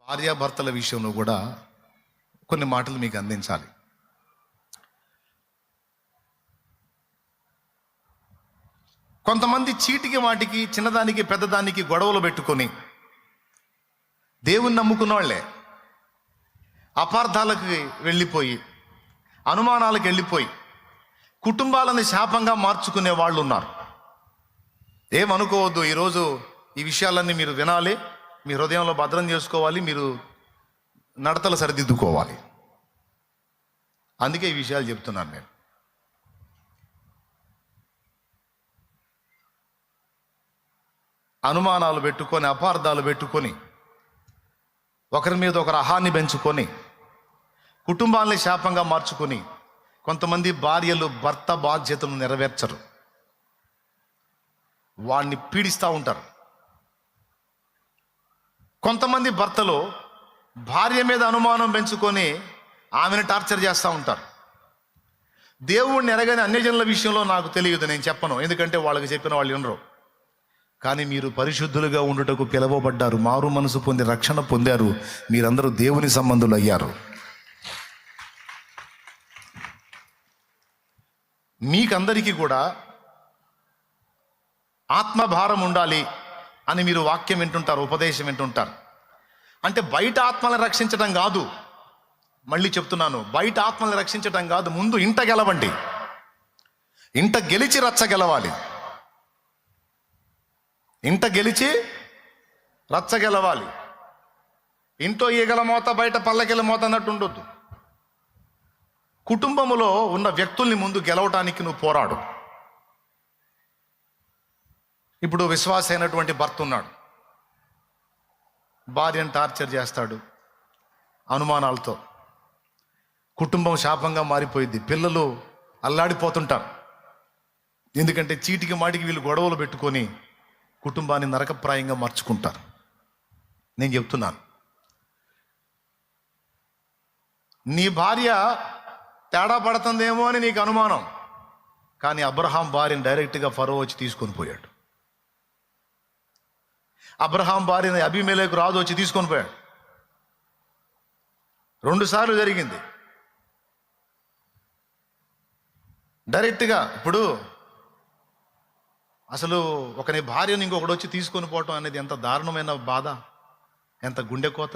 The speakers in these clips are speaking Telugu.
భార్యాభర్తల విషయంలో కూడా కొన్ని మాటలు మీకు అందించాలి. కొంతమంది చీటికి వాటికి చిన్నదానికి పెద్దదానికి గొడవలు పెట్టుకొని దేవుని నమ్ముకున్న వాళ్ళే అపార్థాలకు వెళ్ళిపోయి అనుమానాలకు వెళ్ళిపోయి కుటుంబాలను శాపంగా మార్చుకునే వాళ్ళు ఉన్నారు. ఏమనుకోవద్దు, ఈరోజు ఈ విషయాలన్నీ మీరు వినాలి, మీ హృదయంలో భద్రం చేసుకోవాలి, మీరు నడతలు సరిదిద్దుకోవాలి. అందుకే ఈ విషయాలు చెప్తున్నాను నేను. అనుమానాలు పెట్టుకొని అపార్థాలు పెట్టుకొని ఒకరి మీద ఒకరు అహాన్ని పెంచుకొని కుటుంబాలని శాపంగా మార్చుకొని కొంతమంది భార్యలు భర్త బాధ్యతను నెరవేర్చరు, వాడిని పీడిస్తూ ఉంటారు. కొంతమంది భర్తలు భార్య మీద అనుమానం పెంచుకొని ఆమెను టార్చర్ చేస్తూ ఉంటారు. దేవుణ్ణి ఎరగని అన్యజనుల విషయంలో నాకు తెలియదు, నేను చెప్పను, ఎందుకంటే వాళ్ళకి చెప్పిన వాళ్ళు వినరు. కానీ మీరు పరిశుద్ధులుగా ఉండుటకు పిలువబడ్డారు, మారు మనసు పొంది రక్షణ పొందారు, మీరందరూ దేవుని సంబంధులు అయ్యారు. మీకందరికీ కూడా ఆత్మభారం ఉండాలి అని మీరు వాక్యం వింటుంటారు, ఉపదేశం వింటుంటారు. అంటే బయట ఆత్మలను రక్షించడం కాదు, మళ్ళీ చెప్తున్నాను, బయట ఆత్మలను రక్షించడం కాదు, ముందు ఇంట గెలవండి. ఇంట గెలిచి రచ్చ గెలవాలి. ఇంట గెలిచి రచ్చ గెలవాలి. ఇంట్లో ఈగల మోత బయట పల్లకిల మోత అన్నట్టు ఉండొద్దు. కుటుంబములో ఉన్న వ్యక్తుల్ని ముందు గెలవటానికి నువ్వు పోరాడు. ఇప్పుడు విశ్వాస అయినటువంటి భర్త ఉన్నాడు, భార్యను టార్చర్ చేస్తాడు అనుమానాలతో, కుటుంబం శాపంగా మారిపోయింది, పిల్లలు అల్లాడిపోతుంటారు. ఎందుకంటే చీటికి మాటికి వీళ్ళు గొడవలు పెట్టుకొని కుటుంబాన్ని నరకప్రాయంగా మార్చుకుంటారు. నేను చెప్తున్నాను, నీ భార్య తేడా పడుతుందేమో అని నీకు అనుమానం, కానీ అబ్రహాం భార్యను డైరెక్ట్గా ఫరో వచ్చి తీసుకొని పోయాడు. అబ్రహాం భార్యని అబీమెలెకు రాజు వచ్చి తీసుకొని పోయాడు. 2 సార్లు జరిగింది డైరెక్ట్గా. ఇప్పుడు అసలు ఒకని భార్యను ఇంకొకటి వచ్చి తీసుకొని పోవటం అనేది ఎంత దారుణమైన బాధ, ఎంత గుండె కోత.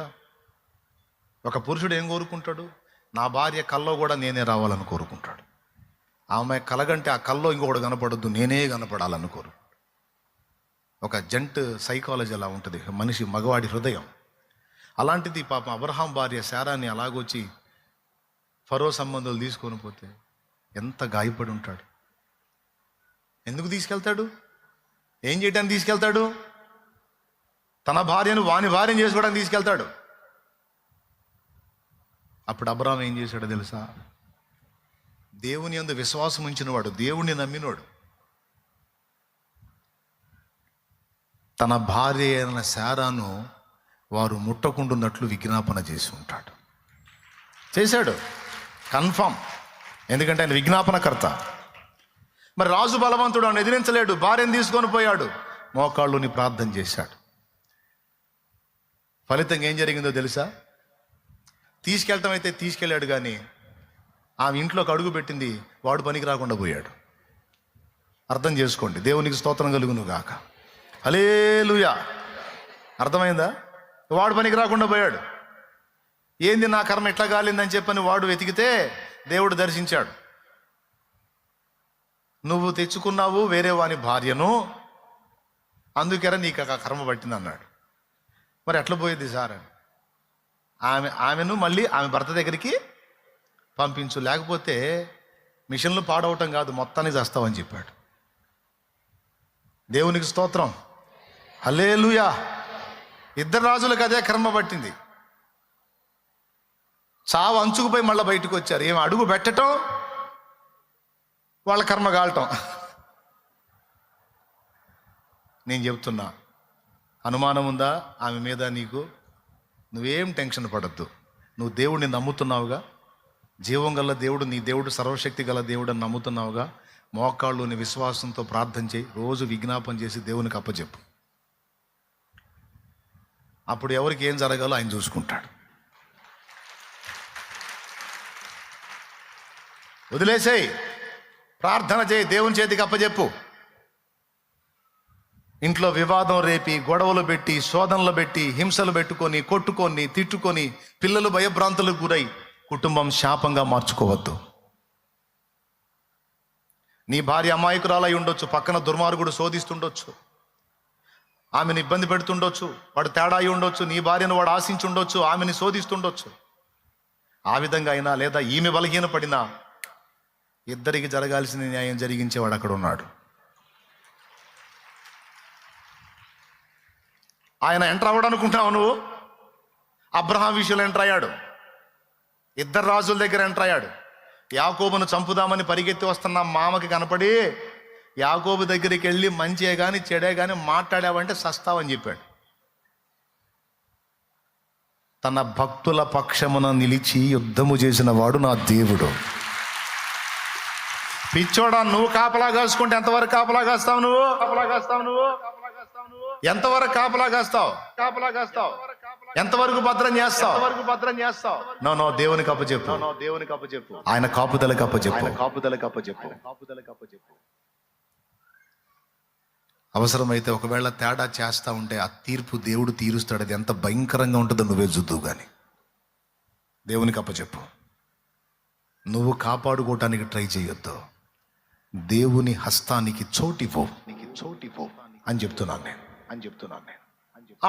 ఒక పురుషుడు ఏం కోరుకుంటాడు? నా భార్య కల్లో కూడా నేనే రావాలని కోరుకుంటాడు. ఆమె కలగంటే ఆ కల్లో ఇంకొకటి కనపడొద్దు, నేనే కనపడాలని కోరు. ఒక జంట్ సైకాలజీ అలా ఉంటుంది, మనిషి మగవాడి హృదయం. అలాంటిది పాపం అబ్రహాం భార్య శారాన్ని అలాగొచ్చి ఫరో సంబంధాలు తీసుకొని పోతే ఎంత గాయపడి ఉంటాడు. ఎందుకు తీసుకెళ్తాడు? ఏం చేయడానికి తీసుకెళ్తాడు? తన భార్యను వాని భార్యను చేసుకోవడానికి తీసుకెళ్తాడు. అప్పుడు అబ్రహాం ఏం చేశాడో తెలుసా? దేవుని యందు విశ్వాసం ఉంచినవాడు, దేవుణ్ణి నమ్మినవాడు, తన భార్య అయిన శారాను వారు ముట్టకుండున్నట్లు విజ్ఞాపన చేసి ఉంటాడు. చేశాడు కన్ఫామ్, ఎందుకంటే ఆయన విజ్ఞాపనకర్త. మరి రాజు బలవంతుడు, ఆయన ఎదిరించలేడు, భార్యను తీసుకొని పోయాడు, మోకాళ్ళుని ప్రార్థన చేశాడు. ఫలితంగా ఏం జరిగిందో తెలుసా? తీసుకెళ్ళటం అయితే తీసుకెళ్ళాడు, కానీ ఆమె ఇంట్లోకి అడుగు పెట్టింది వాడు పనికి రాకుండా పోయాడు. అర్థం చేసుకోండి. దేవునికి స్తోత్రం కలుగును గాక. హల్లెలూయా. అర్థమైందా? వాడు పనికి రాకుండా పోయాడు. ఏంది నా కర్మ ఎట్లా కాలిందని చెప్పని వాడు వెతికితే దేవుడు దర్శించాడు. నువ్వు తెచ్చుకున్నావు వేరే వాని భార్యను, అందుకేరా నీకు ఆ కర్మ పట్టింది అన్నాడు. మరి ఎట్లా పోయేది సార్? ఆమెను మళ్ళీ ఆమె భర్త దగ్గరికి పంపించు, లేకపోతే మిషన్లు పాడవటం కాదు, మొత్తాన్ని చేస్తావని చెప్పాడు. దేవునికి స్తోత్రం. హల్లెలూయా. 2 రాజులకు అదే కర్మ పట్టింది. చావు అంచుకుపోయి మళ్ళీ బయటకు వచ్చారు. ఏం అడుగు పెట్టడం, వాళ్ళ కర్మ కాలటం. నేను చెప్తున్నా, అనుమానం ఉందా ఆమె మీద నీకు? నువ్వేం టెన్షన్ పడద్దు. నువ్వు దేవుడిని నమ్ముతున్నావుగా, జీవం గల దేవుడు నీ దేవుడు, సర్వశక్తి గల దేవుడు అని నమ్ముతున్నావుగా, మోకాళ్ళుని విశ్వాసంతో ప్రార్థన చేయి, రోజు విజ్ఞాపన చేసి దేవునికి అప్పచెప్పు. అప్పుడు ఎవరికి ఏం జరగాలో ఆయన చూసుకుంటాడు. వదిలేసేయి, ప్రార్థన చేయి, దేవుని చేతికి అప్పచెప్పు. ఇంట్లో వివాదం రేపి, గొడవలు పెట్టి, శోధనలు పెట్టి, హింసలు పెట్టుకొని, కొట్టుకొని, తిట్టుకొని, పిల్లలు భయభ్రాంతులకు గురై కుటుంబం శాపంగా మార్చుకోవద్దు. నీ భార్య అమాయకురాలై ఉండొచ్చు, పక్కన దుర్మార్గుడు శోధిస్తుండొచ్చు, ఆమెను ఇబ్బంది పెడుతుండొచ్చు, వాడు తేడా అయి ఉండొచ్చు, నీ భార్యను వాడు ఆశించి ఉండొచ్చు, ఆమెని శోధిస్తుండొచ్చు. ఆ విధంగా అయినా లేదా ఈమె బలహీన పడినా ఇద్దరికి జరగాల్సిన న్యాయం జరిగించేవాడు అక్కడ ఉన్నాడు. ఆయన ఎంటర్ అవ్వడనుకుంటున్నావు నువ్వు? అబ్రహాం విషయంలో ఎంటర్ అయ్యాడు, ఇద్దరు రాజుల దగ్గర ఎంటర్ అయ్యాడు. యాకోబును చంపుదామని పరిగెత్తి వస్తున్న మామకి కనపడి యాకోబు దగ్గరికి వెళ్ళి మంచియే కానీ చెడే కానీ మాట్లాడావంటే సస్తావని చెప్పాడు. తన భక్తుల పక్షమున నిలిచి యుద్ధము చేసిన వాడు నా దేవుడు. పిచ్చోడా, నువ్వు కాపలా కాసుకుంటే ఎంతవరకు కాపలా కాస్తావు నువ్వు? ఎంతవరకు కాపలా కాస్తావు? ఎంతవరకు భద్రం చేస్తావు? నో దేవునికి అప్పచెప్పు. ఆయన కాపుదలకు అప్పచెప్పు. అవసరమైతే ఒకవేళ తేడా చేస్తా ఉంటే ఆ తీర్పు దేవుడు తీరుస్తాడు. అది ఎంత భయంకరంగా ఉంటుందో నువ్వే చూద్దువు కానీ దేవునికి అప్పచెప్పు. నువ్వు కాపాడుకోవటానికి ట్రై చేయొద్దు. దేవుని హస్తానికి చోటిపో అని చెప్తున్నాను నేను.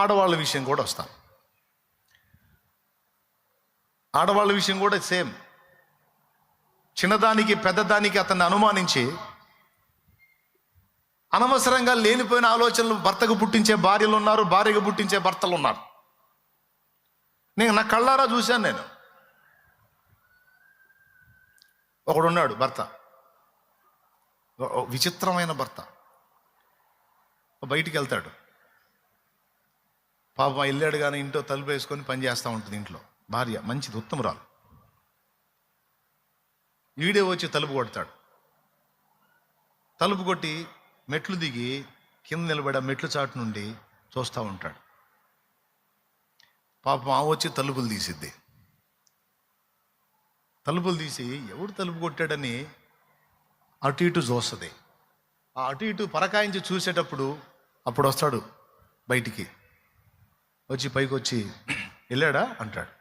ఆడవాళ్ళ విషయం కూడా వస్తాను. ఆడవాళ్ళ విషయం కూడా సేమ్. చిన్నదానికి పెద్దదానికి అతన్ని అనుమానించి అనవసరంగా లేనిపోయిన ఆలోచనలు భర్తకు పుట్టించే భార్యలు ఉన్నారు, భార్యకు పుట్టించే భర్తలు ఉన్నారు. నేను నా కళ్ళారా చూశాను. నేను ఒకడున్నాడు భర్త, విచిత్రమైన భర్త. బయటికి వెళ్తాడు, పాపం వెళ్ళాడు కానీ ఇంట్లో తలుపు వేసుకొని పని చేస్తూ ఉంటుంది. ఇంట్లో భార్య మంచిది, ఉత్తమురాలు. ఈడే వచ్చి తలుపు కొడతాడు. తలుపు కొట్టి మెట్లు దిగి కింద నిలబడి మెట్లు చాటు నుండి చూస్తూ ఉంటాడు. పాపం ఆ వచ్చి తలుపులు తీసిద్ది. తలుపులు తీసి ఎవడు తలుపు కొట్టాడని అటు ఇటు చూస్తుంది. ఆ అటు ఇటు పరకాయించి చూసేటప్పుడు అప్పుడు వస్తాడు బయటికి వచ్చి, పైకి వచ్చి వెళ్ళాడా అంటాడు.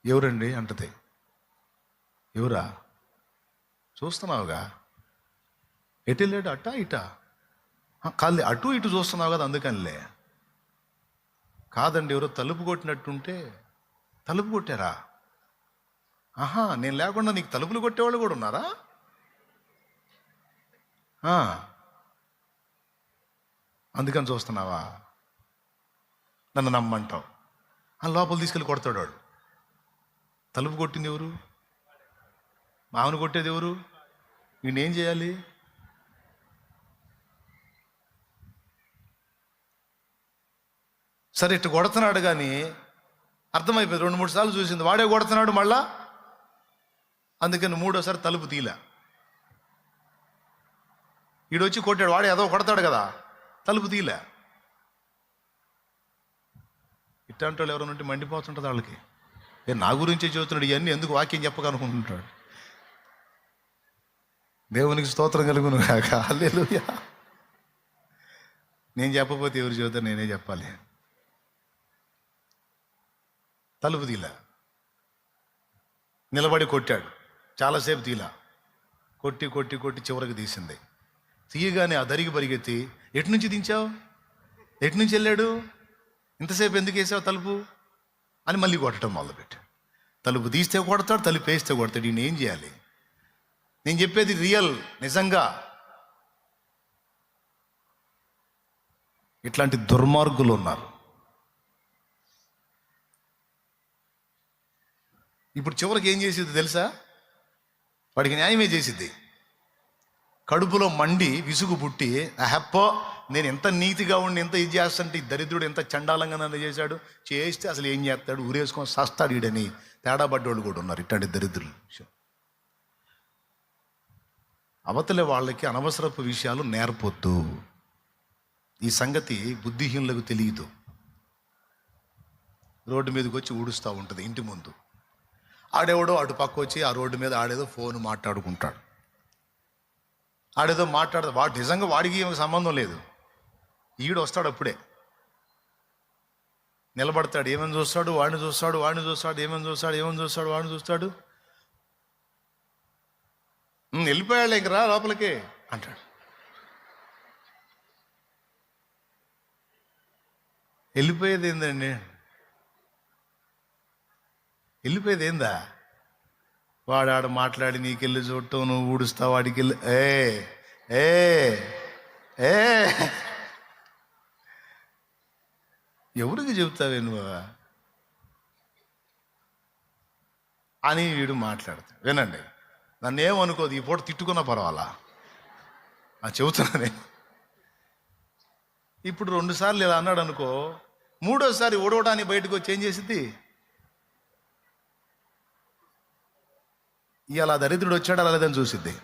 ఎవరండి అంటది. ఎవరా? చూస్తున్నావుగా, ఎటు వెళ్ళాడు? అట్టా ఇటా? కాదు, అటు ఇటు చూస్తున్నావు కదా అందుకనిలే. కాదండి, ఎవరో తలుపు కొట్టినట్టుంటే. తలుపు కొట్టారా? ఆహా, నేను లేకుండా నీకు తలుపులు కొట్టేవాళ్ళు కూడా ఉన్నారా? అందుకని చూస్తున్నావా? నన్ను నమ్మంటావు. లోపల తీసుకెళ్ళి కొడతాడు వాడు. తలుపు కొట్టింది ఎవరు? మామను కొట్టేది ఎవరు? నేనేం చేయాలి? సరే ఇట్టు కొడుతున్నాడు కానీ అర్థమైపోయింది. 2-3 సార్లు చూసింది, వాడే కొడుతున్నాడు మళ్ళా. అందుకని 3వసారి తలుపు తీలా. ఈడొచ్చి కొట్టాడు, వాడు ఏదో కొడతాడు కదా, తలుపు తీలే. ఇట్లాంటి వాళ్ళు ఎవరైనా ఉంటే మండిపోతుంటుంది వాళ్ళకి. నా గురించే చెబుతున్నాడు, ఇవన్నీ ఎందుకు వాక్యం చెప్పకనుకుంటుంటాడు. దేవునికి స్తోత్రం కలుగును కాక. హల్లెలూయా. నేను చెప్పకపోతే ఎవరు చెబుతారు? నేనే చెప్పాలి. తలుపు తీలా, నిలబడి కొట్టాడు. చాలాసేపు తీలా, కొట్టి కొట్టి కొట్టి చివరికి తీసింది. తీయగానే ఆ దరికి పరిగెత్తి, ఎటు నుంచి దించావు? ఎటు నుంచి వెళ్ళాడు? ఇంతసేపు ఎందుకు వేసావు తలుపు అని మళ్ళీ కొట్టడం మొదలుపెట్టాడు. తలుపు తీస్తే కొడతాడు, తలుపు వేస్తే కొడతాడు. ఈయన ఏం చేయాలి? నేను చెప్పేది రియల్, నిజంగా. ఇట్లాంటి దుర్మార్గులు ఉన్నారు. ఇప్పుడు చివరికి ఏం చేసిద్ది తెలుసా? వాడికి న్యాయమే చేసిద్ది. కడుపులో మండి విసుగు పుట్టి, అహప్పో నేను ఎంత నీతిగా ఉండి ఎంత ఇది చేస్తాంటే ఈ దరిద్రుడు ఎంత చండాలంగా నన్ను చేశాడు, చేస్తే అసలు ఏం చేస్తాడు, ఊరేసుకొని సస్తాడు ఈడని తేడా పడ్డోళ్ళు కూడా ఉన్నారు. ఇట్లాంటి దరిద్రులు. అవతల వాళ్ళకి అనవసరపు విషయాలు నేర్పొద్దు. ఈ సంగతి బుద్ధిహీనులకు తెలియదు. రోడ్డు మీదకి వచ్చి ఊడుస్తూ ఉంటుంది ఇంటి ముందు. ఆడేవాడో అటు పక్క వచ్చి ఆ రోడ్డు మీద ఆడేదో ఫోన్ మాట్లాడుకుంటాడు. ఆడేదో మాట్లాడదు. వాడు నిజంగా వాడికి ఏమి సంబంధం లేదు. ఈడు వస్తాడు, అప్పుడే నిలబడతాడు. ఏమని చూస్తాడు, వాడిని చూస్తాడు, వాడిని చూస్తాడు, ఏమని చూస్తాడు, ఏమని చూస్తాడు, వాడిని చూస్తాడు. వెళ్ళిపోయాడు, ఇంక రా లోపలికి అంటాడు. వెళ్ళిపోయేది ఏందండి? వెళ్ళిపోయేది ఏందా? వాడాడు మాట్లాడి నీకెళ్ళి చూడటం, నువ్వు ఊడుస్తావు, వాడికి వెళ్ళి ఏ ఎవరికి చెబుతావే నువ్వు అని వీడు మాట్లాడతాడు. వినండి, నన్ను ఏమనుకోదు, ఈ పూట తిట్టుకున్నా పర్వాలా, చెబుతున్నానే. ఇప్పుడు 2 సార్లు ఇలా అన్నాడు అనుకో, 3వసారి ఓడవడానికి బయటకు వచ్చి ఏం చేసిద్ది? ఇలా దరిద్రుడు వచ్చాడు అలా లేదని చూసిద్ది.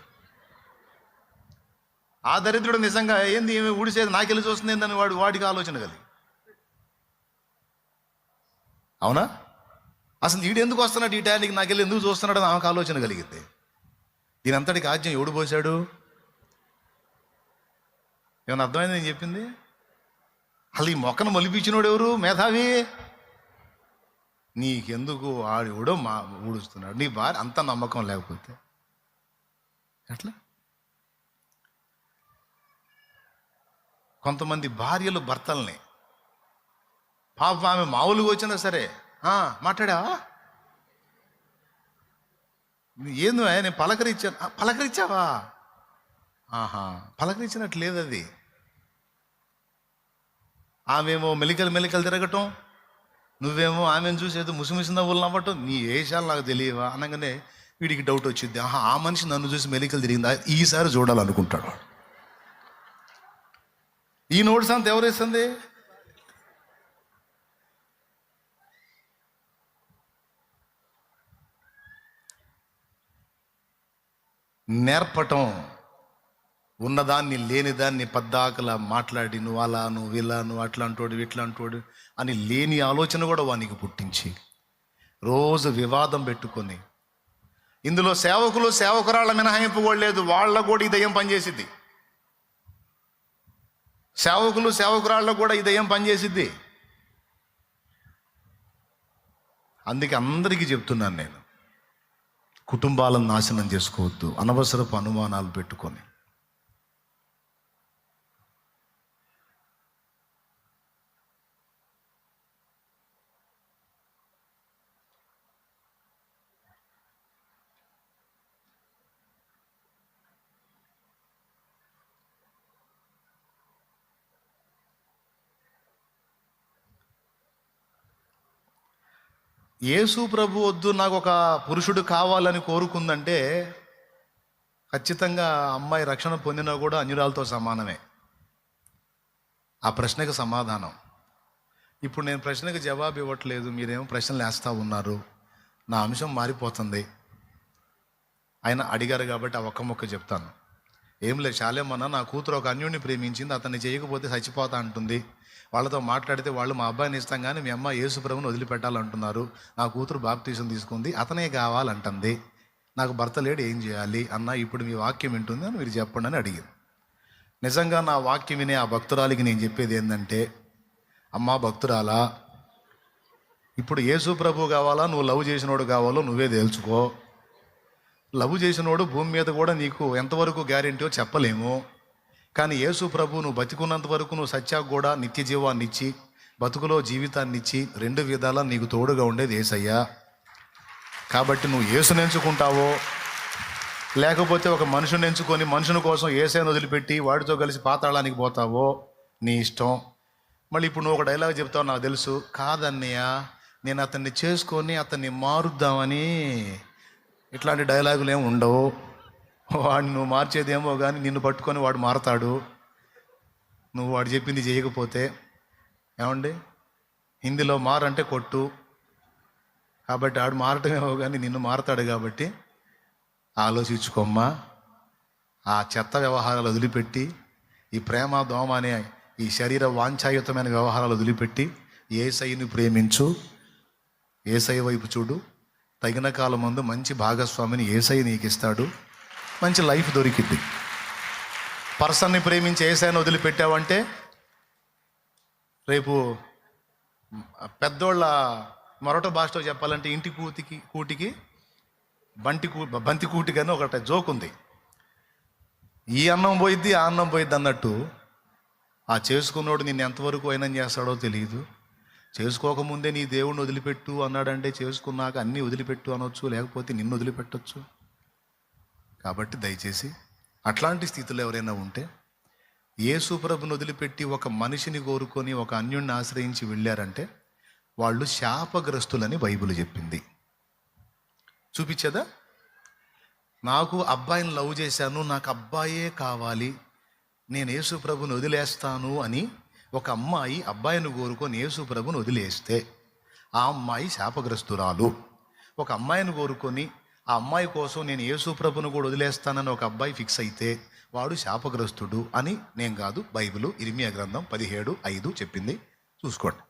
ఆ దరిద్రుడు నిజంగా ఏంది ఏమి ఊడిసేది నాకెళ్ళి చూస్తుంది ఏందని వాడికి ఆలోచన కలిగి, అవునా? అసలు వీడు ఎందుకు వస్తున్నాడు ఈ టైంకి, నాకెళ్ళి ఎందుకు చూస్తున్నాడు అని ఆమెకు ఆలోచన కలిగింది. దీని అంతటికి ఆజ్ఞ ఎవడు పోసాడు? ఏమన్నా అర్థమైంది నేను చెప్పింది? అసలు ఈ మొక్కను మొలిపించినోడు ఎవరు? మేధావి. నీకెందుకు ఆడెవడో ఊడుస్తున్నాడు. నీ భార్య అంత నమ్మకం లేకపోతే ఎట్లా? కొంతమంది భార్యలు భర్తల్ని, పాప ఆమె మామూలుగా వచ్చినా సరే, మాట్లాడావా, ఏందో నేను పలకరించాను. పలకరించావా? పలకరించినట్టు లేదు అది. ఆమెమో మెలికలు తిరగటం, నువ్వేమో ఆమెను చూసేది ముసిముసి నవ్వులు నవ్వటం. నీ వేషాలు నాకు తెలియవా అనగానే వీడికి డౌట్ వచ్చింది. ఆ మనిషి నన్ను చూసి మెలికలు తిరిగిందా, ఈసారి చూడాలనుకుంటాడు. ఈ నోట్స్ అంత ఎవరేస్తుంది? నేర్పటం, ఉన్నదాన్ని లేనిదాన్ని పద్దాకలా మాట్లాడి నువ్వు అలా, నువ్వు ఇలా, నువ్వు అట్లా అంటోడు, ఇట్లా అంటోడు అని లేని ఆలోచన కూడా వానికి పుట్టించి రోజు వివాదం పెట్టుకొని, ఇందులో సేవకులు సేవకురాళ్ళ మినహాయింపు కూడా లేదు, వాళ్ళ కూడా ఈ దయ్యం పనిచేసిద్ది. సేవకులు సేవకురాళ్ళకు కూడా ఈ దయ్యం పనిచేసిద్ది. అందుకే అందరికీ చెప్తున్నాను నేను, కుటుంబాలను నాశనం చేసుకోవద్దు అనవసరపు అనుమానాలు పెట్టుకొని. యేసు ప్రభు వద్దు, నాకు ఒక పురుషుడు కావాలని కోరుకుందంటే ఖచ్చితంగా అమ్మాయి రక్షణ పొందినా కూడా అన్యురాలతో సమానమే. ఆ ప్రశ్నకు సమాధానం. ఇప్పుడు నేను ప్రశ్నకు జవాబు ఇవ్వట్లేదు, మీరేమో ప్రశ్నలు వేస్తూ ఉన్నారు, నా అంశం మారిపోతుంది. ఆయన అడిగారు కాబట్టి ఆ ఒక్క మొక్క చెప్తాను. ఏం లేదు, శాలేమన్న నా కూతురు ఒక అన్యుడిని ప్రేమించింది, అతన్ని చేయకపోతే చచ్చిపోతా అంటుంది. వాళ్ళతో మాట్లాడితే వాళ్ళు మా అబ్బాయిని ఇస్తాం కానీ మీ అమ్మ యేసు ప్రభువుని వదిలిపెట్టాలంటున్నారు. నా కూతురు బాప్తీసం తీసుకుంది, అతనే కావాలంటుంది. నాకు భర్త లేడు, ఏం చేయాలి అన్న? ఇప్పుడు మీ వాక్యం వింటుంది అని మీరు చెప్పండి అని అడిగింది. నిజంగా నా వాక్యం వినే ఆ భక్తురాలికి నేను చెప్పేది ఏంటంటే, అమ్మా భక్తురాలా, ఇప్పుడు యేసు ప్రభు కావాలా, నువ్వు లవ్ చేసినోడు కావాలో నువ్వే తేల్చుకో. లవ్ చేసినోడు భూమి మీద కూడా నీకు ఎంతవరకు గ్యారెంటీయో చెప్పలేము. కానీ యేసు ప్రభు నువ్వు బతికున్నంత వరకు నువ్వు సత్యాకు కూడా నిత్య జీవాన్ని ఇచ్చి, బతుకులో జీవితాన్ని ఇచ్చి, 2 విధాలా నీకు తోడుగా ఉండేది యేసయ్యా. కాబట్టి నువ్వు యేసుని ఎంచుకుంటావో లేకపోతే ఒక మనుషుని ఎంచుకొని మనుషుని కోసం యేసయ్యను వదిలిపెట్టి వాడితో కలిసి పాతాళానికి పోతావో నీ ఇష్టం. మళ్ళీ ఇప్పుడు నువ్వు ఒక డైలాగ్ చెప్తావు, నాకు తెలుసు, కాదన్నయ్య నేను అతన్ని చేసుకొని అతన్ని మారుద్దామని. ఇట్లాంటి డైలాగులు ఏమి ఉండవు. వాడిని నువ్వు మార్చేదేమో కానీ నిన్ను పట్టుకొని వాడు మారతాడు, నువ్వు వాడు చెప్పింది చేయకపోతే. ఏమండి, హిందీలో మారంటే కొట్టు, కాబట్టి ఆడు మారటమేమో కానీ నిన్ను మారతాడు. కాబట్టి ఆలోచించుకోమ్మా, ఆ చెత్త వ్యవహారాలు వదిలిపెట్టి ఈ ప్రేమ దోమ అనే ఈ శరీర వాంఛాయుతమైన వ్యవహారాలు వదిలిపెట్టి యేసయ్యని ప్రేమించు, యేసయ్య వైపు చూడు. తగిన కాలం ముందు మంచి భాగస్వామిని యేసయ్య నీకు ఇస్తాడు, మంచి లైఫ్ దొరికిద్ది. పర్సన్ని ప్రేమించి యేసయ్యని వదిలిపెట్టావంటే రేపు పెద్దోళ్ళ మరొక భాషలో చెప్పాలంటే ఇంటి కూటికి బంతి కూటికి అని ఒకటి జోక్ ఉంది. ఈ అన్నం పోయిద్ది ఆ అన్నం పోయిద్ది అన్నట్టు ఆ చేసుకున్నోడు నిన్ను ఎంతవరకు వైనం చేస్తాడో తెలియదు. చేసుకోకముందే నీ దేవుణ్ణి వదిలిపెట్టు అన్నాడంటే చేసుకున్నాక అన్నీ వదిలిపెట్టు అనొచ్చు, లేకపోతే నిన్ను వదిలిపెట్టచ్చు. కాబట్టి దయచేసి అట్లాంటి స్థితిలో ఎవరైనా ఉంటే యేసు ప్రభుని వదిలిపెట్టి ఒక మనిషిని కోరుకొని ఒక అన్యుణ్ణి ఆశ్రయించి వెళ్ళారంటే వాళ్ళు శాపగ్రస్తులని బైబిల్ చెప్పింది. చూపించదా? నాకు అబ్బాయిని లవ్ చేశాను, నాకు అబ్బాయే కావాలి, నేను యేసు ప్రభుని వదిలేస్తాను అని ఒక అమ్మాయి అబ్బాయిని కోరుకొని యేసు ప్రభుని వదిలేస్తే ఆ అమ్మాయి శాపగ్రస్తురాలు. ఒక అమ్మాయిని కోరుకొని ఆ అమ్మాయి కోసం నేను యేసు ప్రభుని కూడా వదిలేస్తానని ఒక అబ్బాయి ఫిక్స్ అయితే వాడు శాపగ్రస్తుడు అని నేను కాదు, బైబిలు ఇర్మియా గ్రంథం 17:5 చెప్పింది. చూసుకోండి.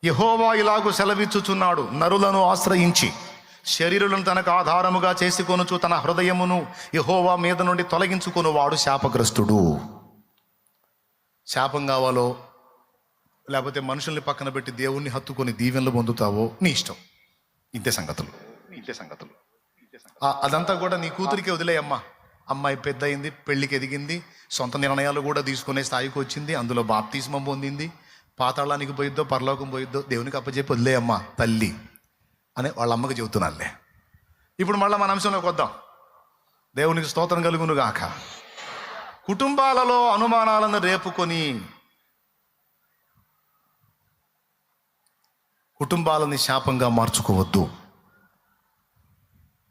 యెహోవా ఇలాగు సెలవిచ్చుచున్నాడు, నరులను ఆశ్రయించి శరీరులను తనకు ఆధారముగా చేసుకొనుచు తన హృదయమును యెహోవా మీద నుండి తొలగించుకొను వాడు శాపగ్రస్తుడు. శాపం కావాలో లేకపోతే మనుషుల్ని పక్కన పెట్టి దేవుణ్ణి హత్తుకొని దీవెనలు పొందుతావో నీ ఇష్టం. ఇంతే సంగతులు. అదంతా కూడా నీ కూతురికి వదిలేయమ్మా. అమ్మాయి పెద్ద అయింది, పెళ్లికి ఎదిగింది, సొంత నిర్ణయాలు కూడా తీసుకునే స్థాయికి వచ్చింది, అందులో బాప్తిస్మం పొందింది. పాతాళానికి పోయిద్దో పరలోకం పోయిద్దో దేవునికి అప్పచెప్పి వదిలేయమ్మా తల్లి అని వాళ్ళ అమ్మకి చెబుతున్నానులే. ఇప్పుడు మళ్ళీ మన అంశంలోకి వద్దాం. దేవునికి స్తోత్రం కలుగును గాక. కుటుంబాలలో అనుమానాలను రేపుకొని కుటుంబాలని శాపంగా మార్చుకోవద్దు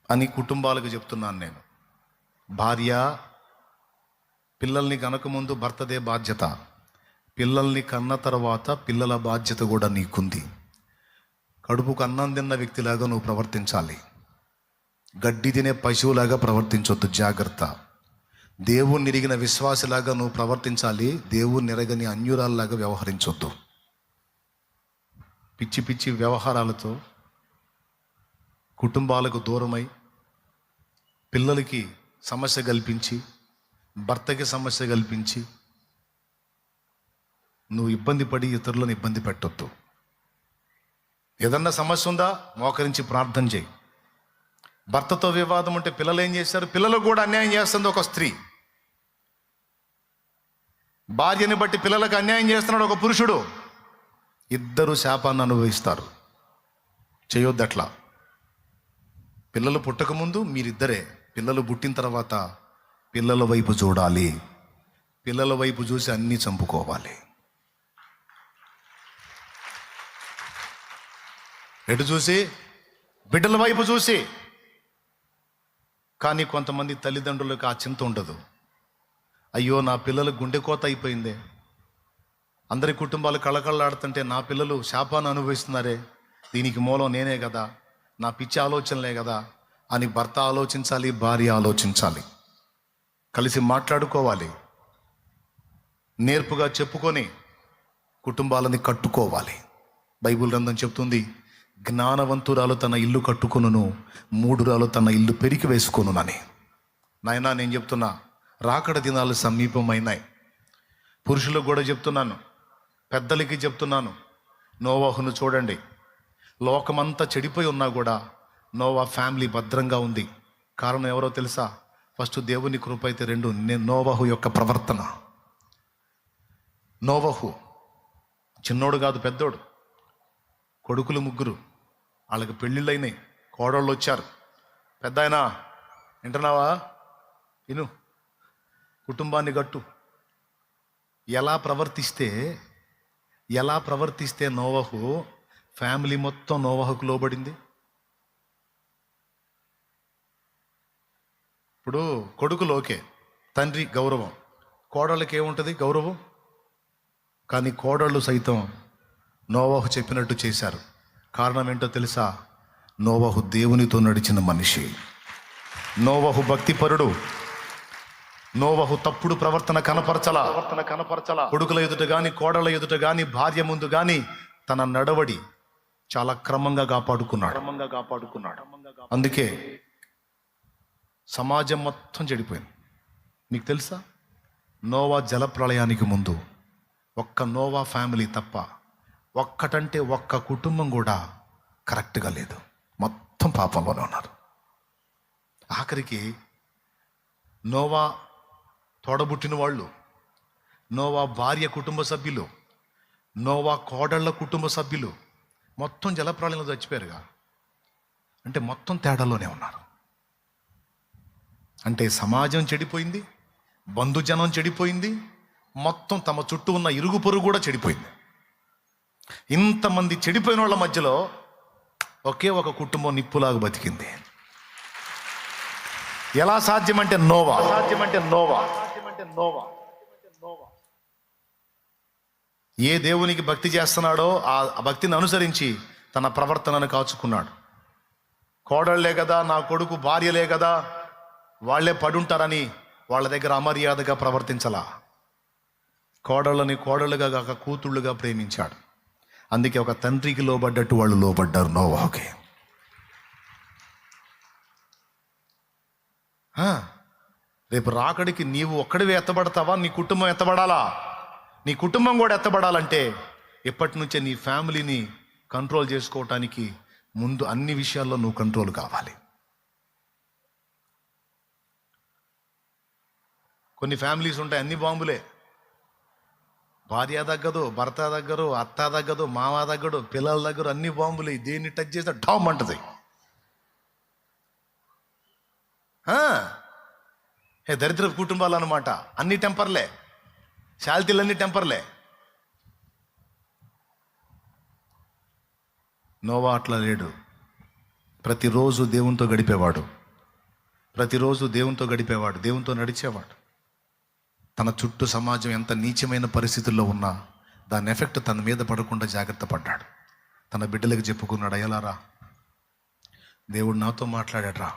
అని కుటుంబాలకు చెప్తున్నాను నేను. భార్య పిల్లల్ని కనకముందు భర్తదే బాధ్యత, పిల్లల్ని కన్న తర్వాత పిల్లల బాధ్యత కూడా నీకుంది. కడుపుకు అన్నం తిన్న వ్యక్తిలాగా నువ్వు ప్రవర్తించాలి, గడ్డి తినే పశువులాగా ప్రవర్తించొద్దు, జాగ్రత్త. దేవుణ్ణి ఎరిగిన విశ్వాసిలాగా నువ్వు ప్రవర్తించాలి, దేవుణ్ణి ఎరగని అన్యురాల్లాగా వ్యవహరించొద్దు. పిచ్చి పిచ్చి వ్యవహారాలతో కుటుంబాలకు దూరమై పిల్లలకి సమస్య కల్పించి భర్తకి సమస్య కల్పించి నువ్వు ఇబ్బంది పడి ఇతరులను ఇబ్బంది పెట్టొద్దు. ఏదన్నా సమస్య ఉందా మోకరించి ప్రార్థన చేయి. భర్తతో వివాదం ఉంటే పిల్లలు ఏం చేశారు? పిల్లలకు కూడా అన్యాయం చేస్తుంది ఒక స్త్రీ. భార్యని బట్టి పిల్లలకు అన్యాయం చేస్తున్నాడు ఒక పురుషుడు. ఇద్దరు శాపాన్ని అనుభవిస్తారు. చేయొద్దు అట్లా. పిల్లలు పుట్టకముందు మీరిద్దరే, పిల్లలు పుట్టిన తర్వాత పిల్లల వైపు చూడాలి. పిల్లల వైపు చూసి అన్నీ చంపుకోవాలి. ఎటు చూసి? బిడ్డల వైపు చూసి. కానీ కొంతమంది తల్లిదండ్రులకు ఆ చింత ఉండదు. అయ్యో నా పిల్లలకు గుండె కోత అయిపోయిందే, అందరి కుటుంబాలు కళకళలాడుతుంటే నా పిల్లలు శాపాన్ని అనుభవిస్తున్నారే, దీనికి మూలం నేనే కదా, నా పిచ్చి ఆలోచనలే కదా అని భర్త ఆలోచించాలి, భార్య ఆలోచించాలి. కలిసి మాట్లాడుకోవాలి, నేర్పుగా చెప్పుకొని కుటుంబాలని కట్టుకోవాలి. బైబిల్ గ్రంథం చెప్తుంది, జ్ఞానవంతురాలు తన ఇల్లు కట్టుకొనును, మూఢురాలు తన ఇల్లు పెరికి వేసుకొనునని. నాయనా నేను చెప్తున్నా, రాకడ దినాలు సమీపమైనాయి. పురుషులకు కూడా చెప్తున్నాను, పెద్దలకి చెప్తున్నాను. నోవాహును చూడండి. లోకమంతా చెడిపోయి ఉన్నా కూడా నోవా ఫ్యామిలీ భద్రంగా ఉంది. కారణం ఎవరో తెలుసా? ఫస్ట్ దేవుని కృప అయితే, రెండు నోవాహు యొక్క ప్రవర్తన. నోవాహు చిన్నోడు కాదు, పెద్దోడు. కొడుకులు 3, వాళ్ళకి పెళ్ళిళ్ళైనాయి, కోడళ్ళు వచ్చారు. పెద్ద ఆయన వింటున్నావా? విను, కుటుంబాన్ని గట్టు. ఎలా ప్రవర్తిస్తే నోవహు ఫ్యామిలీ మొత్తం నోవహుకు లోబడింది. ఇప్పుడు కొడుకులు ఓకే, తండ్రి గౌరవం, కోడళ్ళకి ఏముంటుంది? గౌరవం. కానీ కోడళ్ళు సైతం నోవహు చెప్పినట్టు చేశారు. కారణం ఏంటో తెలుసా? నోవహు దేవునితో నడిచిన మనిషి, నోవహు భక్తిపరుడు, నోవహు తప్పుడు ప్రవర్తన కనపరచల. కొడుకుల ఎదుట గాని, కోడల ఎదుట గాని, భార్య ముందు గాని తన నడవడి చాలా క్రమంగా కాపాడుకున్నాడు. అందుకే సమాజం మొత్తం చెడిపోయింది. మీకు తెలుసా, నోవా జలప్రళయానికి ముందు ఒక్క నోవా ఫ్యామిలీ తప్ప ఒక్కటంటే ఒక్క కుటుంబం కూడా కరెక్ట్గా లేదు. మొత్తం పాపంలోనే ఉన్నారు. ఆఖరికి నోవా తోడబుట్టిన వాళ్ళు, నోవా భార్య కుటుంబ సభ్యులు, నోవా కోడళ్ళ కుటుంబ సభ్యులు మొత్తం జలప్రళయంలో చచ్చిపోయారుగా. అంటే మొత్తం తేడాలోనే ఉన్నారు. అంటే సమాజం చెడిపోయింది, బంధుజనం చెడిపోయింది, మొత్తం తమ చుట్టూ ఉన్న ఇరుగు పొరుగు కూడా చెడిపోయింది. ఇంతమంది చెడిపోయిన వాళ్ళ మధ్యలో ఒకే ఒక కుటుంబం నిప్పులాగా బతికింది. ఎలా సాధ్యమంటే నోవా. ఏ దేవునికి భక్తి చేస్తున్నాడో ఆ భక్తిని అనుసరించి తన ప్రవర్తనను కాచుకున్నాడు. కోడళ్లే కదా, నా కొడుకు భార్యలే కదా, వాళ్లే పడుంటారని వాళ్ళ దగ్గర అమర్యాదగా ప్రవర్తించలా. కోడళ్ళని కోడళ్ళుగా కాక కూతుళ్ళుగా ప్రేమించాడు. అందుకే ఒక తండ్రికి లోబడ్డట్టు వాళ్ళు లోబడ్డారు నోవాహుకి. రేపు రాకడికి నీవు ఒక్కడివే ఎత్తబడతావా? నీ కుటుంబం ఎత్తబడాలా? నీ కుటుంబం కూడా ఎత్తబడాలంటే ఇప్పటి నుంచే నీ ఫ్యామిలీని కంట్రోల్ చేసుకోవటానికి ముందు అన్ని విషయాల్లో నువ్వు కంట్రోల్ కావాలి. కొన్ని ఫ్యామిలీస్ ఉంటాయి, అన్ని బాంబులే. భార్య తగ్గదు, భర్త తగ్గరు, అత్త తగ్గదు, మామ తగ్గడు, పిల్లల దగ్గర అన్ని బాంబులే. దేన్ని టచ్ చేస్తే డామ్ అంటది. దరిద్ర కుటుంబాలు అనమాట. అన్ని టెంపర్లే, శాల్తీలన్నీ టెంపర్లే. నోవా అట్లా లేడు. ప్రతిరోజు దేవునితో గడిపేవాడు, దేవునితో నడిచేవాడు. తన చుట్టూ సమాజం ఎంత నీచమైన పరిస్థితుల్లో ఉన్నా దాని ఎఫెక్ట్ తన మీద పడకుండా జాగ్రత్త పడ్డాడు. తన బిడ్డలకు చెప్పుకున్నాడు, అయ్యలారా, దేవుడు నాతో మాట్లాడాడ్రా.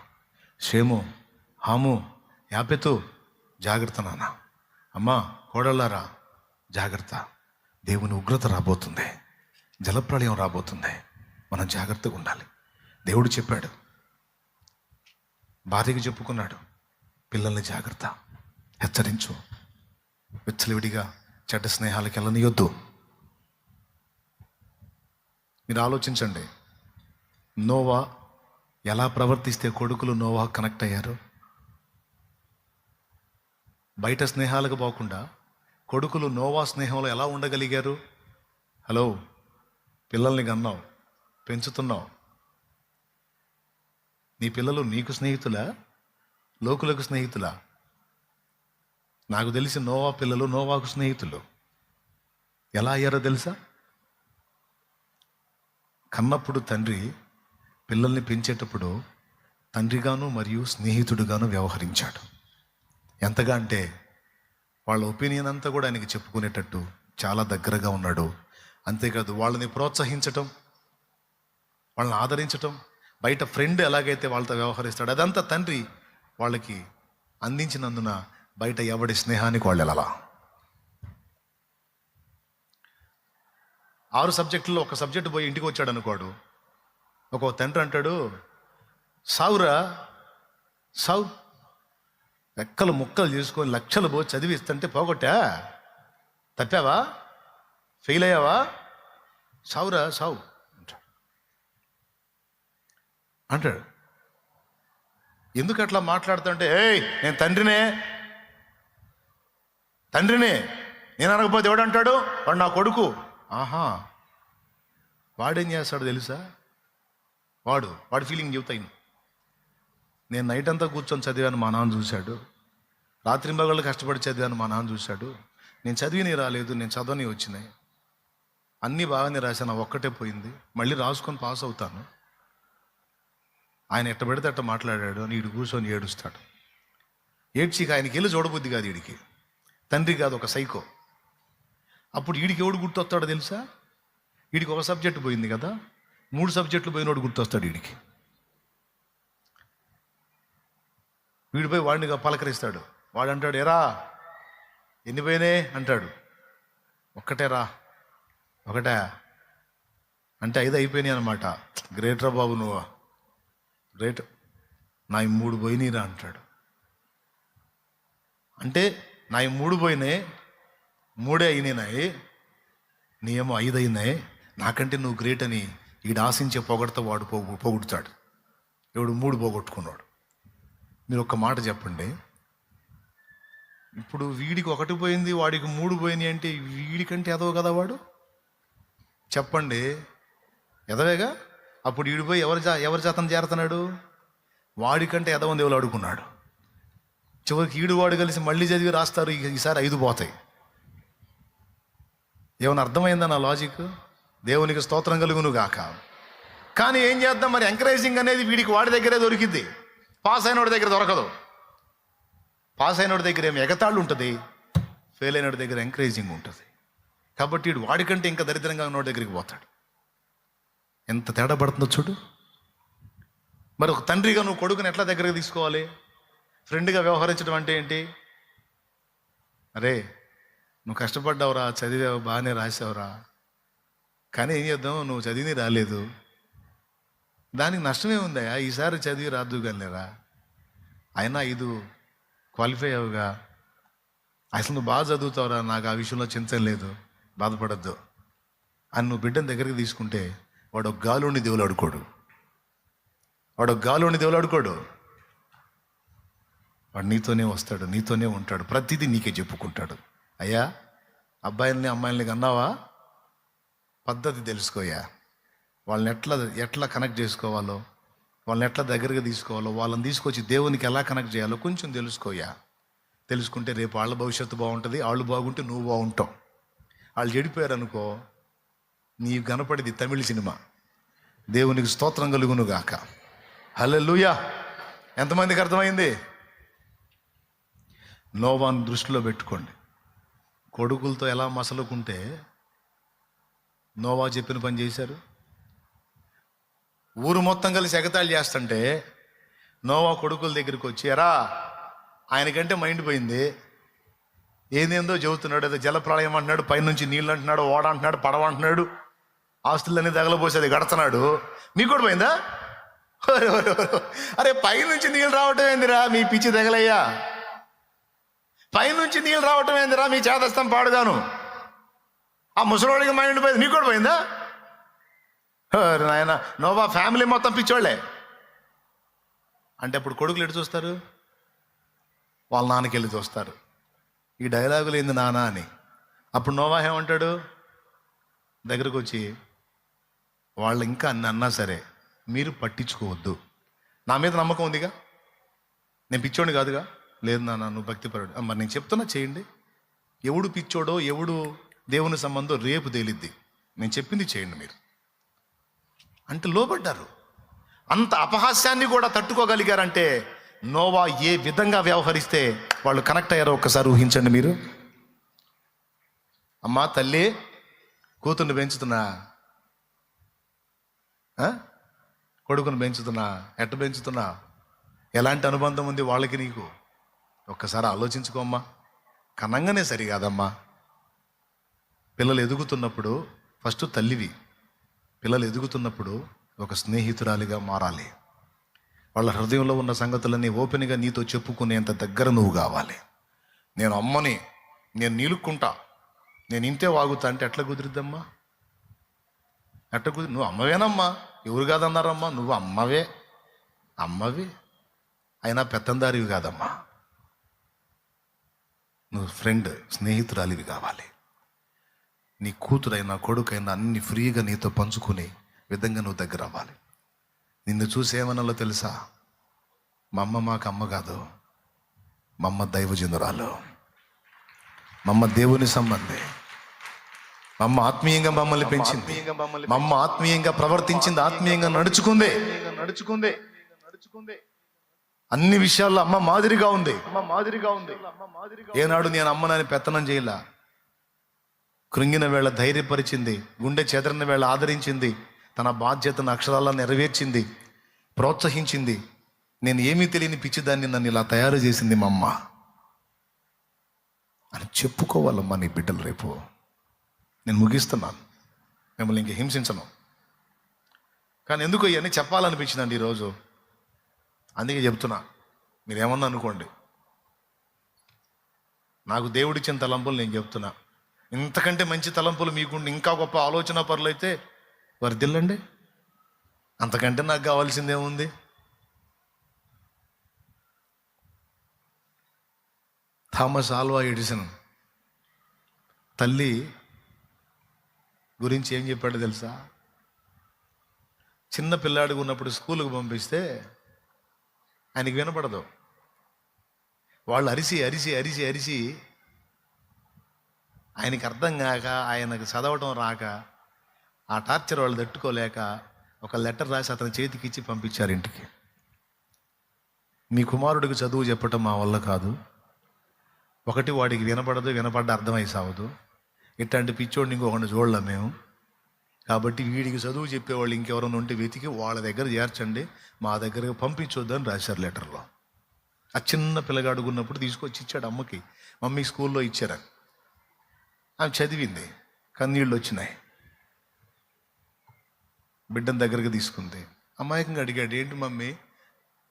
షేము, హాము, యాపెతు, జాగ్రత్త నాన్న. అమ్మా, కోడళ్ళారా, జాగ్రత్త. దేవుని ఉగ్రత రాబోతుంది, జలప్రళయం రాబోతుంది, మనం జాగ్రత్తగా ఉండాలి. దేవుడు చెప్పాడు. భార్యకి చెప్పుకున్నాడు, పిల్లల్ని జాగ్రత్త, హెచ్చరించు, విచ్చలవిడిగా చెడ్డ స్నేహాలకు వెళ్ళనియొద్దు. మీరు ఆలోచించండి, నోవా ఎలా ప్రవర్తిస్తే కొడుకులు నోవా కనెక్ట్ అయ్యారు. బయట స్నేహాలకు పోకుండా కొడుకులు నోవా స్నేహంలో ఎలా ఉండగలిగారు? హలో, పిల్లల్ని కన్నావు, పెంచుతున్నావు. నీ పిల్లలు నీకు స్నేహితులా, లోకులకు స్నేహితులా? నాకు తెలిసి నోవా పిల్లలు నోవాకు స్నేహితులు. ఎలా అయ్యారో తెలుసా? కన్నప్పుడు తండ్రి పిల్లల్ని పెంచేటప్పుడు తండ్రిగాను మరియు స్నేహితుడుగాను వ్యవహరించాడు. ఎంతగా అంటే వాళ్ళ ఒపీనియన్ అంతా కూడా ఆయనకి చెప్పుకునేటట్టు చాలా దగ్గరగా ఉన్నాడు. అంతేకాదు, వాళ్ళని ప్రోత్సహించటం, వాళ్ళని ఆదరించటం, బయట ఫ్రెండ్ ఎలాగైతే వాళ్ళతో వ్యవహరిస్తాడు అదంతా తండ్రి వాళ్ళకి అందించినందున బయట ఎవడి స్నేహానికి వాళ్ళు వెళ్ళాలా. 6 సబ్జెక్టుల్లో ఒక సబ్జెక్టు పోయి ఇంటికి వచ్చాడు అనుకోడు, ఒక తండ్రి అంటాడు, సావురా సావు, రెక్కలు ముక్కలు చేసుకొని లక్షలు పోయి చదివిస్తుంటే పోగొట్టా, తప్పావా, ఫెయిల్ అయ్యావా, సావురా సావు అంటాడు. ఎందుకు అట్లా మాట్లాడుతుంటే, ఏయ్ నేను తండ్రినే, నేను అనకపోతే ఎవడంటాడు, వాడు నా కొడుకు. ఆహా, వాడేం చేస్తాడు తెలుసా? వాడు ఫీలింగ్ చెబుతాయి. నేను నైట్ అంతా కూర్చొని చదివాను, మా నాన్న చూశాడు. రాత్రింబగళ్ళు కష్టపడి చదివాను, మా నాన్న చూశాడు. నేను చదివిని రాలేదు, నేను చదవని వచ్చినాయి. అన్నీ బాగానే రాశాను, ఒక్కటే పోయింది, మళ్ళీ రాసుకొని పాస్ అవుతాను. ఆయన ఎట్ట పెడితే అట్ట మాట్లాడాడు అని వీడు కూర్చొని ఏడుస్తాడు. ఏడ్చిక ఆయనకి వెళ్ళి చూడబుద్ధి కాదు. వీడికి తండ్రి కాదు, ఒక సైకో. అప్పుడు వీడికి ఎవడు గుర్తొస్తాడో తెలుసా? వీడికి ఒక సబ్జెక్ట్ పోయింది కదా, 3 సబ్జెక్టులు పోయినోడు గుర్తొస్తాడు వీడికి. వీడిపోయి వాడిని పలకరిస్తాడు. వాడు అంటాడు, ఎరా ఎన్ని పోయినాయి అంటాడు. ఒక్కటేరా. ఒకటే అంటే 5 అయిపోయినాయి అనమాట. గ్రేట్రా బాబు, నువ్వు గ్రేట్, నా 3 పోయినాయిరా అంటాడు. అంటే నా 3 పోయినాయి, 3 అయినాయి, నీ ఏమో 5 అయినాయి, నాకంటే నువ్వు గ్రేట్ అని వీడు ఆశించే పొగడతో వాడు పొగుడుతాడు. ఎవడు 3 పోగొట్టుకున్నాడు. మీరు ఒక్క మాట చెప్పండి, ఇప్పుడు వీడికి 1 పోయింది, వాడికి 3 పోయినాయి అంటే వీడికంటే ఎదవ కదా వాడు? చెప్పండి, ఎదవేగా. అప్పుడు వీడిపోయి ఎవరి జాతను చేరుతున్నాడు? వాడికంటే ఎదవని దేవుడు అడుగుకున్నాడు. చివరికి వాడు కలిసి మళ్ళీ చదివి రాస్తారు, ఈసారి 5 పోతాయి. ఏమైనా అర్థమైందా నా లాజిక్? దేవునికి స్తోత్రం కలుగును గాక. కానీ ఏం చేద్దాం మరి, ఎంకరేజింగ్ అనేది వీడికి వాడి దగ్గరే దొరికింది, పాస్ అయినోడి దగ్గర దొరకదు. పాస్ అయినోడి దగ్గర ఏమి ఎగతాళ్ళు ఉంటుంది, ఫెయిల్ అయినోడి దగ్గర ఎంకరేజింగ్ ఉంటుంది. కాబట్టి వీడు వాడికంటే ఇంకా దరిద్రంగా ఉన్నోడి దగ్గరికి పోతాడు. ఎంత తేడా పడుతుందో చూడు. మరి ఒక తండ్రిగా నువ్వు కొడుకుని ఎట్లా దగ్గరకు తీసుకోవాలి? ఫ్రెండ్గా వ్యవహరించడం అంటే ఏంటి? అరే నువ్వు కష్టపడ్డావురా, చదివావు, బాగానే రాసావురా, కానీ ఏం చేద్దాం, నువ్వు చదివి రాలేదు, దానికి నష్టమే ఉందా? ఈసారి చదివి రాదు కానిరా, అయినా 5 క్వాలిఫై అవ్వగా, అసలు నువ్వు బాగా చదువుతావురా, నాకు ఆ విషయంలో చింత లేదు, బాధపడద్దు అని నువ్వు బిడ్డను దగ్గరికి తీసుకుంటే వాడు ఒక గాలుని దేవులు అడుకోడు. వాడు నీతోనే వస్తాడు, నీతోనే ఉంటాడు, ప్రతిదీ నీకే చెప్పుకుంటాడు. అయ్యా అబ్బాయిల్ని అమ్మాయిల్ని కన్నావా, పద్ధతి తెలుసుకోయా, వాళ్ళని ఎట్లా కనెక్ట్ చేసుకోవాలో, వాళ్ళని ఎట్లా దగ్గరగా తీసుకోవాలో, వాళ్ళని తీసుకొచ్చి దేవునికి ఎలా కనెక్ట్ చేయాలో కొంచెం తెలుసుకోయా. తెలుసుకుంటే రేపు వాళ్ళ భవిష్యత్తు బాగుంటుంది, వాళ్ళు బాగుంటే నువ్వు బాగుంటావు. వాళ్ళు చెడిపోయారు అనుకో, నీవు కనపడేది తమిళ సినిమా. దేవునికి స్తోత్రం కలుగును గాక. హల్లెలూయా. ఎంతమందికి అర్థమైంది? నోవాను దృష్టిలో పెట్టుకోండి. కొడుకులతో ఎలా మసలుకుంటే నోవా చెప్పిన పని చేశారు. ఊరు మొత్తం కలిసి ఎగతాళి చేస్తుంటే నోవా కొడుకుల దగ్గరికి వచ్చి, ఎరా ఆయనకంటే మైండ్ పోయింది, ఏందేందో చెబుతున్నాడు, ఏదో జలప్రళయం అంటున్నాడు, పైనుంచి నీళ్ళు అంటున్నాడు, ఓడ అంటున్నాడు, పడవ అంటున్నాడు, ఆస్తులన్నీ తగలబోసేది గడతున్నాడు, మీకు కూడా పోయిందా? అరే పైనుంచి నీళ్ళు రావటం ఏందిరా మీ పిచ్చి తగలయ్యా, పైనుంచి నీళ్ళు రావటం ఏందిరా మీ చేదస్తం పాడుగాను, ఆ ముసలోడికి మైండ్ పోయింది, మీకు కూడా పోయిందా? నాయన నోవా ఫ్యామిలీ మొత్తం పిచ్చోళ్లే అంటే అప్పుడు కొడుకులు ఎటు చూస్తారు? వాళ్ళ నాన్నకి వెళ్ళి చూస్తారు, ఈ డైలాగులు ఏంది నాన్న అని. అప్పుడు నోవా ఏమంటాడు? దగ్గరకు వచ్చి, వాళ్ళు ఇంకా అన్ని అన్నా సరే మీరు పట్టించుకోవద్దు, నా మీద నమ్మకం ఉందిగా, నేను పిచ్చోడిని కాదుగా. లేదు నాన్న నువ్వు భక్తిపరుడు, మరి నేను చెప్తున్నా చేయండి. ఎవడు పిచ్చోడో ఎవడు దేవుని సంబంధం రేపు తేలిద్ది, నేను చెప్పింది చేయండి మీరు అంటే లోబడ్డారు. అంత అపహాస్యాన్ని కూడా తట్టుకోగలిగారంటే నోవా ఏ విధంగా వ్యవహరిస్తే వాళ్ళు కనెక్ట్ అయ్యారో ఒక్కసారి ఊహించండి మీరు. అమ్మా తల్లి, కూతుర్ని పెంచుతున్నా, కొడుకుని పెంచుతున్నా, ఎట్ట పెంచుతున్నా, ఎలాంటి అనుబంధం ఉంది వాళ్ళకి నీకు? ఒక్కసారి ఆలోచించుకోమ్మా. కనంగానే సరికాదమ్మా. పిల్లలు ఎదుగుతున్నప్పుడు ఫస్ట్ తల్లివి, పిల్లలు ఎదుగుతున్నప్పుడు ఒక స్నేహితురాలిగా మారాలి. వాళ్ళ హృదయంలో ఉన్న సంగతులన్నీ ఓపెన్గా నీతో చెప్పుకునేంత దగ్గర నువ్వు కావాలి. నేను అమ్మని, నేను నీలుక్కుంటా, నేను ఇంతే వాగుతా అంటే ఎట్లా కుదిరిద్దమ్మా? ఎట్లా కుదిరి? నువ్వు అమ్మవేనమ్మా, ఎవరు కాదన్నారమ్మా, నువ్వు అమ్మవి అయినా పెత్తందారివి కాదమ్మా, నువ్వు ఫ్రెండ్, స్నేహితురాలివి కావాలి. నీ కూతురైనా కొడుకైనా అన్ని ఫ్రీగా నీతో పంచుకునే విధంగా నువ్వు దగ్గర అవ్వాలి. నిన్ను చూసి ఏమనాలో తెలుసా? మా అమ్మ మాకు అమ్మ కాదు, మా అమ్మ దైవజనురాలు, మా అమ్మ దేవుని సంబంధి, మా అమ్మ ఆత్మీయంగా మమ్మల్ని పెంచింది, మా అమ్మ ఆత్మీయంగా ప్రవర్తించింది, ఆత్మీయంగా నడుచుకుంది. అన్ని విషయాల్లో అమ్మ మాదిరిగా ఉంది. ఏనాడు నేను అమ్మనని పెత్తనం చేయలా. కృంగిన వేళ ధైర్యపరిచింది, గుండె చెదరిన వేళ ఆదరించింది, తన బాధ్యతను అక్షరాలా నెరవేర్చింది, ప్రోత్సహించింది. నేను ఏమీ తెలియని పిచ్చిదాన్ని నన్ను ఇలా తయారు చేసింది మా అమ్మ అని చెప్పుకోవాలమ్మా నీ బిడ్డలు రేపు. నేను ముగిస్తున్నాను, మిమ్మల్ని ఇంక హింసించను. కానీ ఎందుకు ఇవన్నీ చెప్పాలనిపించిందండి ఈరోజు. అందుకే చెప్తున్నా, మీరేమన్నా అనుకోండి. నాకు దేవుడిచ్చిన తలంపులు నేను చెప్తున్నా. ఇంతకంటే మంచి తలంపులు మీకుండి ఇంకా గొప్ప ఆలోచన పరులు అయితే వర్ధిల్లండి. అంతకంటే నాకు కావాల్సిందేముంది? థామస్ ఆల్వా ఎడిసన్ తల్లి గురించి ఏం చెప్పాడో తెలుసా? చిన్న పిల్లాడిగా ఉన్నప్పుడు స్కూల్కి పంపిస్తే ఆయనకి వినపడదు. వాళ్ళు అరిసి అరిసి అరిసి అరిసి ఆయనకి అర్థం కాక, ఆయనకు చదవటం రాక, ఆ టార్చర్ వాళ్ళు తట్టుకోలేక ఒక లెటర్ రాసి అతని చేతికి ఇచ్చి పంపించారు ఇంటికి. మీ కుమారుడికి చదువు చెప్పటం మా వల్ల కాదు. ఒకటి, వాడికి వినపడదు, వినపడ్డ అర్థమై సావదు. ఇట్లాంటి పిచ్చోడిని ఇంకొకటి చూడలేం మేము. కాబట్టి వీడికి చదువు చెప్పేవాళ్ళు ఇంకెవరైనా ఉంటే వెతికి వాళ్ళ దగ్గర చేర్చండి, మా దగ్గరకు పంపించొద్దని రాశారు లెటర్లో. ఆ చిన్న పిల్లగాడు ఉన్నప్పుడు తీసుకొచ్చి ఇచ్చాడు అమ్మకి. మమ్మీ స్కూల్లో ఇచ్చారని ఆమె చదివింది, కన్నీళ్ళు వచ్చినాయి. బిడ్డను దగ్గరికి తీసుకుంది. అమాయకంగా అడిగాడు, ఏంటి మమ్మీ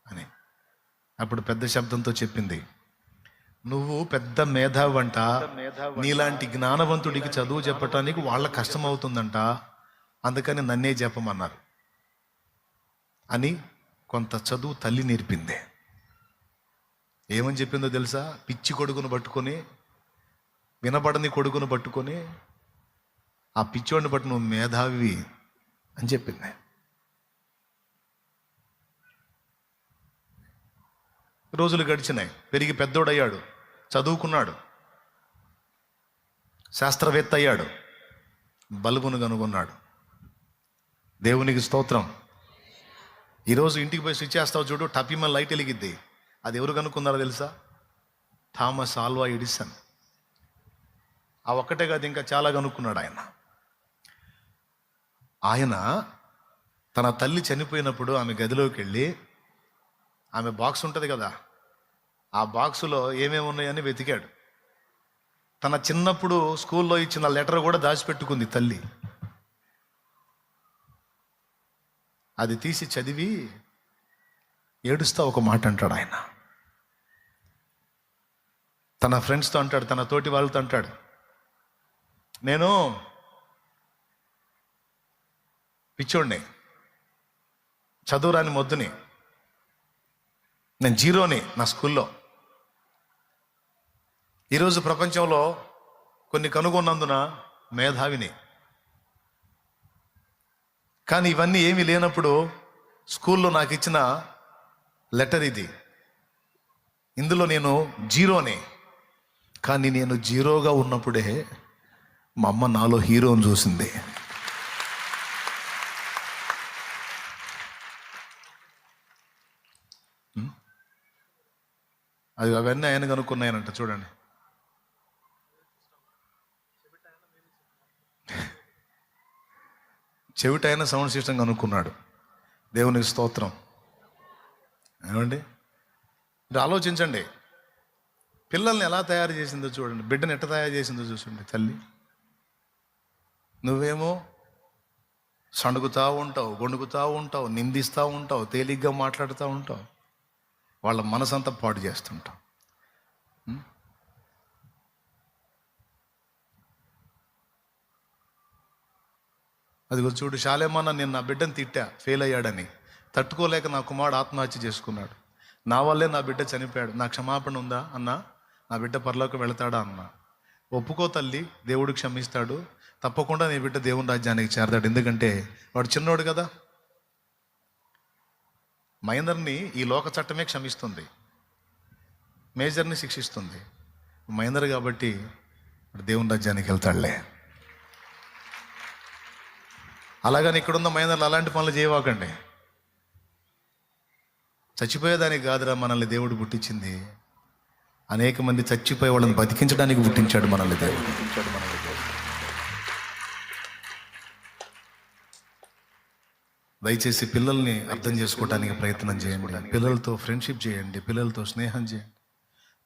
అని. అప్పుడు పెద్ద శబ్దంతో చెప్పింది, నువ్వు పెద్ద మేధావంట, నీలాంటి జ్ఞానవంతుడికి చదువు చెప్పటానికి వాళ్ళ కష్టం అవుతుందంట, అందుకని నన్నే చెప్పమన్నారు అని కొంత చదువు తల్లి నేర్పింది. ఏమని చెప్పిందో తెలుసా? పిచ్చి కొడుకును పట్టుకొని, వినపడని కొడుకును పట్టుకొని, ఆ పిచ్చోడిని బట్టి నువ్వు మేధావి అని చెప్పింది. రోజులు గడిచినాయి, పెరిగి పెద్దోడయ్యాడు, చదువుకున్నాడు, శాస్త్రవేత్త అయ్యాడు, బల్బును కనుగొన్నాడు. దేవునికి స్తోత్రం. ఈరోజు ఇంటికి పోయి స్విచ్ చేస్తావు చూడు, టపిమ లైట్ వెలిగిద్ది. అది ఎవరు కనుక్కున్నారో తెలుసా? Thomas Alva Edison. ఆ ఒక్కటే కాదు, ఇంకా చాలా కనుక్కున్నాడు ఆయన. ఆయన తన తల్లి చనిపోయినప్పుడు ఆమె గదిలోకి వెళ్ళి, ఆమె బాక్స్ ఉంటుంది కదా, ఆ బాక్సులో ఏమేమి ఉన్నాయని వెతికాడు. తన చిన్నప్పుడు స్కూల్లో ఇచ్చిన లెటర్ కూడా దాచిపెట్టుకుంది తల్లి. అది తీసి చదివి ఏడుస్తా ఒక మాట అంటాడు ఆయన. తన ఫ్రెండ్స్తో అంటాడు, తన తోటి వాళ్ళతో అంటాడు, నేను పిచ్చోడిని, చదువురాని మొద్దుని, నేను జీరోని నా స్కూల్లో. ఈరోజు ప్రపంచంలో కొన్ని కనుగొన్నందున మేధావిని. కానీ ఇవన్నీ ఏమీ లేనప్పుడు స్కూల్లో నాకు ఇచ్చిన లెటర్ ఇది. ఇందులో నేను జీరోని. కానీ నేను జీరోగా ఉన్నప్పుడే మా అమ్మ నాలో హీరోని చూసింది. అవన్నీ ఆయన కనుక్కున్నాయనంట. చూడండి, చెవిటైన సౌండ్ సిస్టమ్ కనుక్కున్నాడు. దేవునికి స్తోత్రం. ఏమండి, మీరు ఆలోచించండి, పిల్లల్ని ఎలా తయారు చేసిందో చూడండి, బిడ్డను ఎట్లా తయారు చేసిందో చూసండి తల్లి. నువ్వేమో సణుగుతూ ఉంటావు, గొణుగుతూ ఉంటావు, నిందిస్తూ ఉంటావు, తేలిగ్గా మాట్లాడుతూ ఉంటావు, వాళ్ళ మనసంతా పాడు చేస్తుంటావు. అదిగో చూడు, శాలేమన్న నేను నా బిడ్డను తిట్టా, ఫెయిల్ అయ్యాడని, తట్టుకోలేక నా కుమారుడు ఆత్మహత్య చేసుకున్నాడు, నా వల్లే నా బిడ్డ చనిపోయాడు, నా క్షమాపణ ఉందా అన్నా, నా బిడ్డ పరలోకి వెళతాడా అన్నా. ఒప్పుకో తల్లి, దేవుడు క్షమిస్తాడు, తప్పకుండా నీ బిడ్డ దేవుని రాజ్యానికి చేరతాడు. ఎందుకంటే వాడు చిన్నోడు కదా. మైనర్ని ఈ లోక చట్టమే క్షమిస్తుంది, మేజర్ని శిక్షిస్తుంది. మైనర్ కాబట్టి దేవుని రాజ్యానికి వెళ్తాడులే. అలాగని ఇక్కడున్న మైనర్లు అలాంటి పనులు చేయవాకండి. చచ్చిపోయేదానికి కాదురా మనల్ని దేవుడు పుట్టించింది, అనేక మంది చచ్చిపోయే వాళ్ళని బతికించడానికి పుట్టించాడు మనల్ని దేవుడు. దయచేసి పిల్లల్ని అర్థం చేసుకోవడానికి ప్రయత్నం చేయండి. పిల్లలతో ఫ్రెండ్షిప్ చేయండి, పిల్లలతో స్నేహం చేయండి,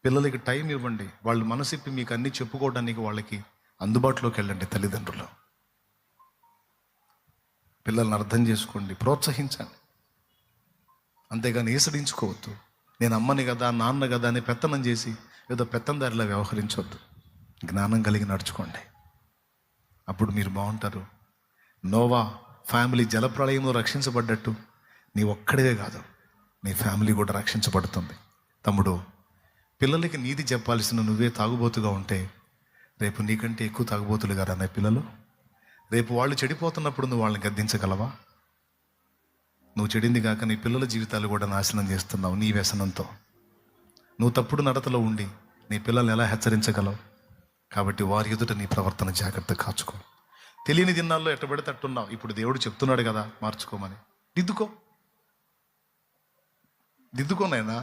పిల్లలకి టైం ఇవ్వండి. వాళ్ళు మనసిప్పి మీకు అన్ని చెప్పుకోవడానికి వాళ్ళకి అందుబాటులోకి వెళ్ళండి. తల్లిదండ్రులు పిల్లల్ని అర్థం చేసుకోండి, ప్రోత్సహించండి. అంతేగాని ఈసడించుకోవద్దు. నేను అమ్మని కదా నాన్న కదా అని పెత్తనం చేసి ఏదో పెత్తందారిలా వ్యవహరించవద్దు. జ్ఞానం కలిగి నడుచుకోండి, అప్పుడు మీరు బాగుంటారు. నోవా ఫ్యామిలీ జలప్రళయంలో రక్షించబడ్డట్టు నీ ఒక్కడివే కాదు, నీ ఫ్యామిలీ కూడా రక్షించబడుతుంది. తమ్ముడు, పిల్లలకి నీతి చెప్పాల్సిన నువ్వే తాగుబోతుగా ఉంటే రేపు నీకంటే ఎక్కువ తాగుబోతులు కదా అనే పిల్లలు. రేపు వాళ్ళు చెడిపోతున్నప్పుడు నువ్వు వాళ్ళని గద్దించగలవా? నువ్వు చెడింది కాక నీ పిల్లల జీవితాలు కూడా నాశనం చేస్తున్నావు నీ వ్యసనంతో. నువ్వు తప్పుడు నడతలో ఉండి నీ పిల్లల్ని ఎలా హెచ్చరించగలవు? కాబట్టి వారి ఎదుట నీ ప్రవర్తన జాగ్రత్త కాచుకో. తెలియని దినాల్లో ఎట్టబడితే అట్టున్నావు. ఇప్పుడు దేవుడు చెప్తున్నాడు కదా మార్చుకోమని. దిద్దుకోనైనా